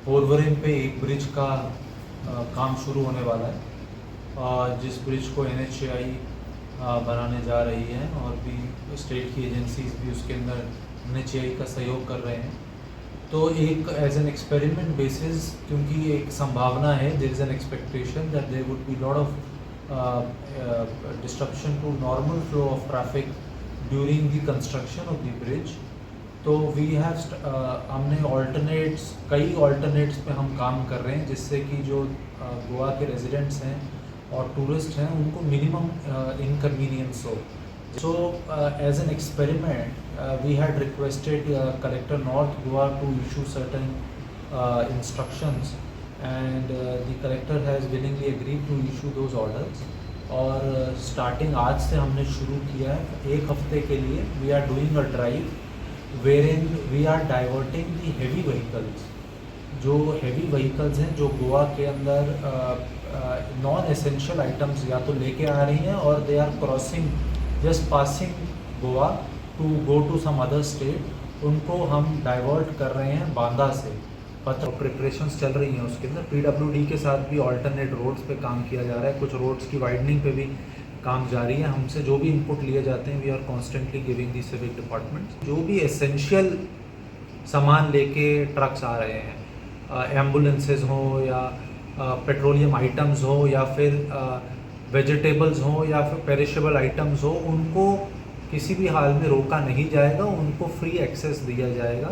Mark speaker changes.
Speaker 1: पोरवरिम पे एक ब्रिज का काम शुरू होने वाला है, जिस ब्रिज को NHAI बनाने जा रही है और भी स्टेट की एजेंसीज भी उसके अंदर NHAI का सहयोग कर रहे हैं। तो एक एज एन एक्सपेरिमेंट बेसिस, क्योंकि एक संभावना है, there is an expectation that there would be lot of disruption to normal flow of traffic during the construction of the bridge. तो वी हैव हमने कई ऑल्टरनेट्स पे हम काम कर रहे हैं, जिससे कि जो गोवा के रेजिडेंट्स हैं और टूरिस्ट हैं उनको मिनिमम इनकन्वीनियंस हो। So as an experiment, we had requested Collector North Goa to issue certain instructions, and the collector has willingly agreed to issue those orders. और starting आज से हमने शुरू किया है, एक हफ्ते के लिए we are doing a drive wherein we are diverting the heavy vehicles. जो heavy vehicles हैं जो गोवा के अंदर नॉन एसेंशियल आइटम्स या तो लेके आ रही हैं और they are crossing just passing Goa to go to some other state, उनको हम डाइवर्ट कर रहे हैं बांदा से। पत्र प्रिपरेशंस चल रही हैं उसके अंदर। PWD के साथ भी ऑल्टरनेट रोड्स पे काम किया जा रहा है, कुछ रोड्स की वाइडनिंग पे भी काम जारी है। हमसे जो भी इनपुट लिए जाते हैं we are constantly giving the civic department. जो भी एसेंशियल सामान लेके ट्रक्स आ रहे हैं, एम्बुलेंसेज हो या पेट्रोलियम आइटम्स हो या फिर वेजिटेबल्स हो या फिर पेरिशेबल आइटम्स हो, उनको किसी भी हाल में रोका नहीं जाएगा, उनको फ्री एक्सेस दिया जाएगा।